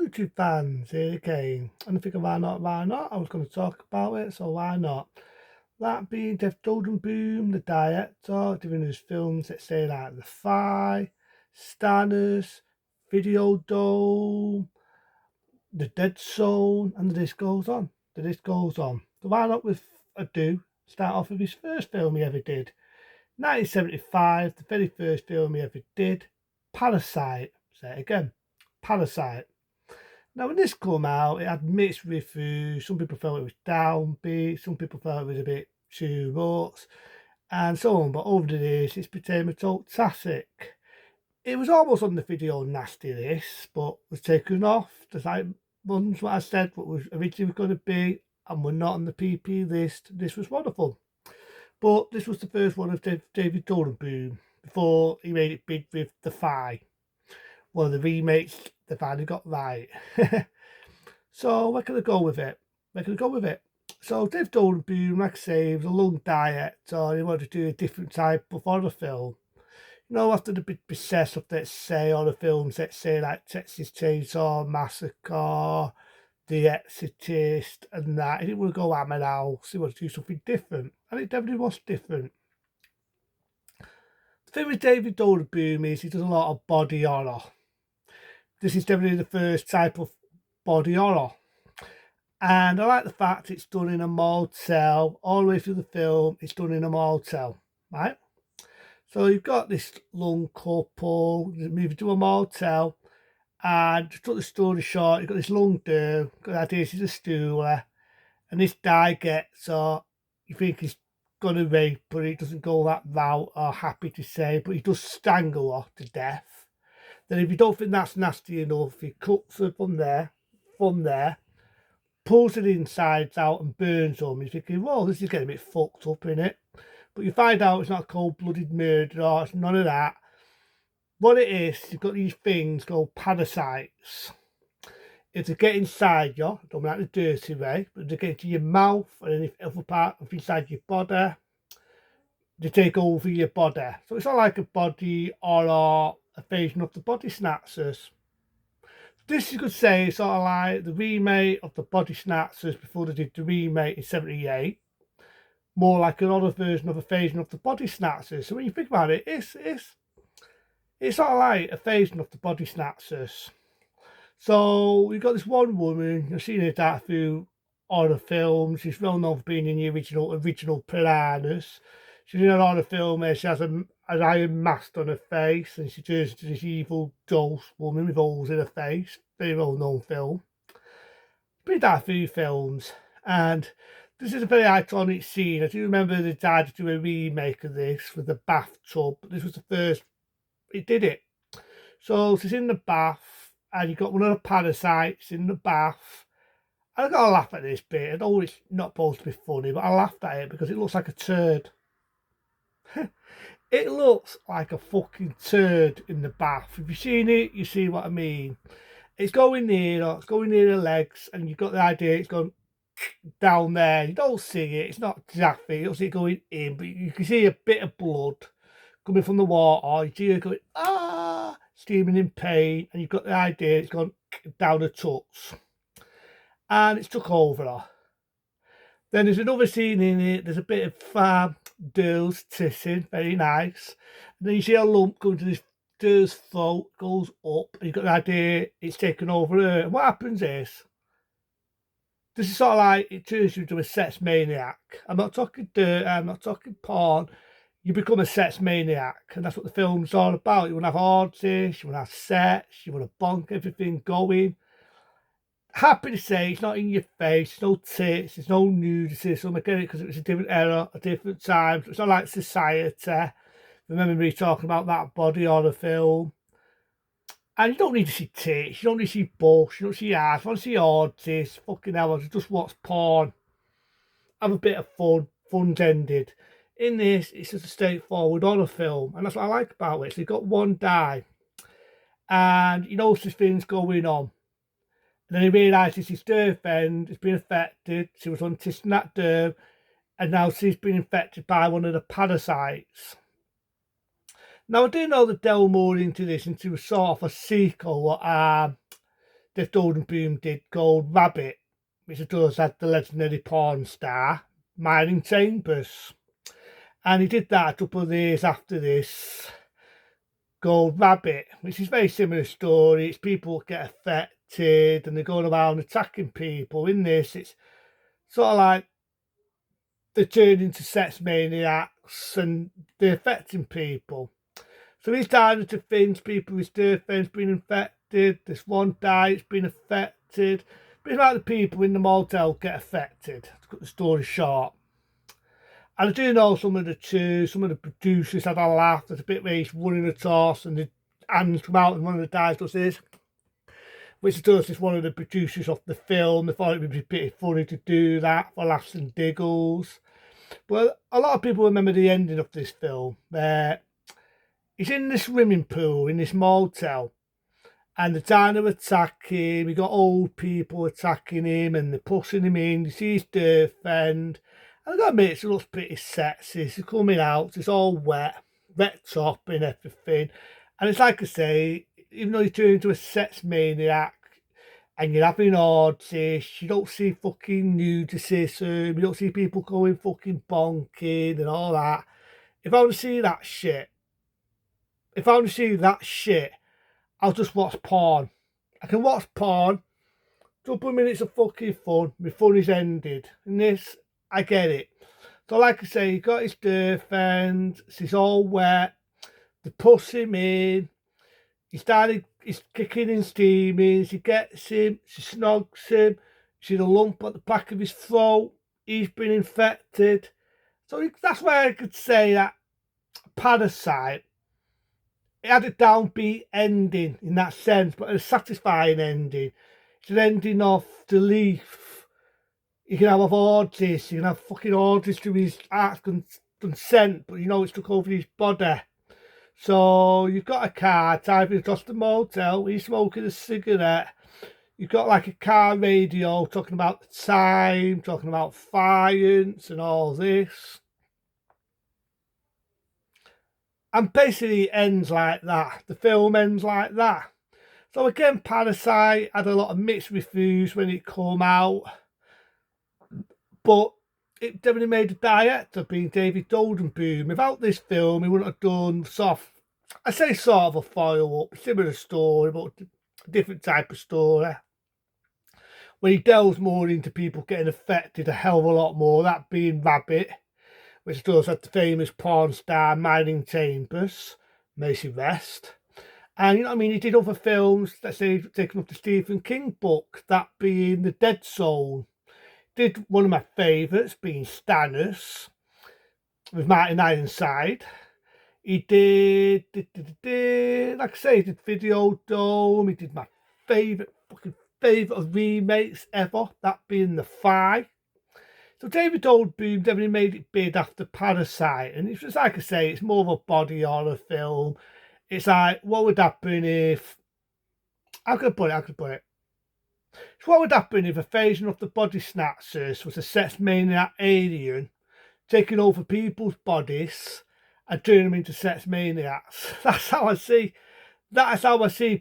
YouTube fans, here again. And I figure why not, why not? I was going to talk about it, so why not? That being Jeff Goldblum, the director, doing his films that say like The Fly, Stanners, Video Dome, The Dead Zone, and the list goes on. The list goes on. So why not with ado, start off with his first film he ever did. 1975, the very first film he ever did, Parasite. Say it again, Parasite. Now, when this came out, it had mixed reviews. Some people felt it was downbeat, some people felt it was a bit too much, and so on. But over the years, it's become a total classic. It was almost on the video nasty list, but was taken off. Just like once what I said, what was originally going to be, and we're not on the PP list. This was wonderful. But this was the first one of David Boom before he made it big with The Fly. One of the remakes they finally got right. So we're going to go with it. So Dave Boom, like I say, was a long director. He wanted to do a different type of horror film. You know, after the big success of, let's say, horror films, let's say, like Texas Chainsaw Massacre, The Exorcist, and that. He didn't want to go hammer house. He wanted to do something different. And it definitely was different. The thing with David Boom is he does a lot of body horror. This is definitely the first type of body horror. And I like the fact it's done in a motel. All the way through the film, it's done in a motel, right? So you've got this young couple moving to a motel, and to cut the story short, you've got this young girl, got the idea she's a stooler, and this guy gets her, you think he's going to rape her, he doesn't go that route, or happy to say, but he does strangle her to death. Then if you don't think that's nasty enough, he cuts her from there, pulls her insides out and burns them. You're thinking, well, this is getting a bit fucked up, innit? But you find out it's not a cold-blooded murder, or it's none of that. What it is, you've got these things called parasites. If they get inside you, I don't mean like the dirty way, but if they get into your mouth and any other part of inside your body, they take over your body. So it's not like a body or a version of the body snatchers. This you could say is sort of like the remake of the body snatchers before they did the remake in '78. More like another version of a version of the body snatchers. So when you think about it, it's sort of like a version of the body snatchers. So we've got this one woman, you've seen her that through horror films. She's well known for being in the original Piranhas. She's in a lot of film where she has an iron mask on her face and she turns into this evil ghost woman with holes in her face. Very well known film. Been that through films, and this is a very iconic scene. I do remember they tried to do a remake of this with the bathtub, but this was the first it did it. So she's in the bath, and you've got one of the parasites in the bath. And I got to laugh at this bit. I know it's not supposed to be funny, but I laughed at it because it looks like a turd. It looks like a fucking turd in the bath. If you've seen it, you see what I mean. It's going near the legs, and you've got the idea it's going down there. You don't see it, it's not graphic, you don't see it going in, but you can see a bit of blood coming from the water. You see it going, screaming in pain, and you've got the idea it's gone down the tuts. And it's took over her. Then there's another scene in it, there's a bit of girls tissing, very nice. And then you see a lump going to this girl's throat, goes up, and you've got the idea it's taken over her. And what happens is, this is sort of like, it turns you into a sex maniac. I'm not talking dirt, I'm not talking porn. You become a sex maniac, and that's what the film's all about. You want to have orgies, you want to have sex, you want to bonk everything going. Happy to say it's not in your face, there's no tits, there's no nudity, so I get it because it was a different era, a different time. So it's not like Society. Remember me talking about that body horror film. And you don't need to see tits, you don't need to see bush, you don't see ass, you want to see orgies, fucking hell, just watch porn. Have a bit of fun, fun's ended. In this, it's just a straightforward horror film, and that's what I like about it. So you've got one die, and you know there's things going on. And then he realises his girlfriend has been affected. She was on that derm, and now she's been infected by one of the parasites. Now, I do know that delve more into this, into a sort of a sequel, David Boom did, called Rabbit, which of course had the legendary porn star, Mining Chambers. And he did that a couple of years after this, called Rabbit, which is a very similar story. It's people get affected and they're going around attacking people. In this, it's sort of like they turn into sex maniacs and they're affecting people. So he's diving into things, people with their friends being infected. This one diet's been affected. But it's like the people in the motel get affected, to cut the story short. And I do know some of the producers had a laugh. There's a bit where he's running a toss and the hands come out and one of the guys does this, which does is one of the producers of the film. They thought it would be pretty funny to do that for laughs and giggles. But a lot of people remember the ending of this film where he's in this swimming pool in this motel and they're trying to attack him. You got old people attacking him and they're pushing him in. You see his girlfriend. And I gotta admit, it looks pretty sexy. It's coming out, it's all wet top and everything. And it's like I say, even though you turn into a sex maniac and you're having orgies, you don't see fucking nudity, you don't see people going fucking bonking and all that. If I want to see that shit, I'll just watch porn. I can watch porn, couple of minutes of fucking fun, my fun is ended. And this, I get it. So like I say, he got his girlfriend, she's all wet, they push him in, he's kicking and steaming, she gets him, she snogs him, she's a lump at the back of his throat, he's been infected. So that's why I could say that Parasite, it had a downbeat ending in that sense, but a satisfying ending. It's an ending of relief. You can have orgies, you can have fucking orgies to his heart's consent, but you know it's took over his body. So you've got a car driving across the motel, he's smoking a cigarette. You've got like a car radio talking about the time, talking about science and all this. And basically it ends like that. The film ends like that. So again, Parasite had a lot of mixed reviews when it came out. But it definitely made the director being David Boom. Without this film, he wouldn't have done I say sort of a follow-up, similar story, but a different type of story. When he delves more into people getting affected a hell of a lot more, that being Rabbit, which does had the famous porn star Mining Chambers, Macy Rest. And you know what I mean, he did other films, let's say taking up the Stephen King book, that being The Dead Zone. Did one of my favourites being Stannis with Martin Ironside. He did, like I say, he did Videodrome. He did my favourite of remakes ever, that being The Fly. So David Boom definitely made it big after Parasite, and it's just like I say, it's more of a body horror film. It's like, what would happen if? How could I put it? So what would happen if a version of the Body Snatchers was a sex maniac alien taking over people's bodies and turning them into sex maniacs? That's how I see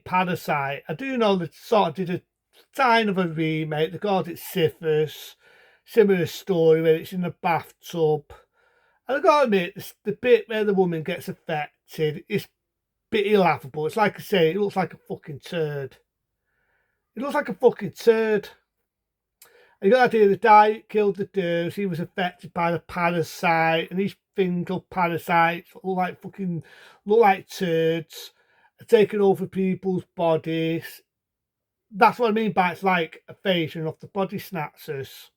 Parasite. I do know that sort of did a kind of a remake. They called it Shivers. Similar story where it's in a bathtub. And I gotta admit, the bit where the woman gets affected is pretty laughable. It's like I say, it looks like a fucking turd. It looks like a fucking turd. And you got the idea the guy killed the dude, he was affected by the parasite, and these fungal parasites look like turds, taking over people's bodies. That's what I mean by it's like a version of the Body Snatchers.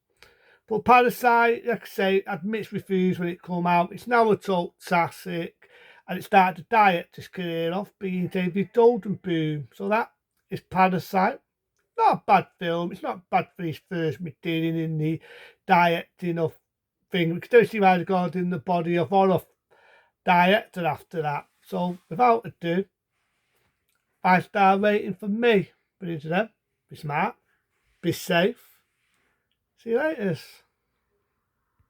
But Parasite, like I say, had mixed reviews when it came out. It's now a cult classic, and it started the director's career off being David Boom. So that is Parasite. Not a bad film. It's not bad for his first material in the directing of thing. We can still see why they got in the body of horror director after that. So without ado, 5-star rating for me. But into them, be smart, be safe. See you later.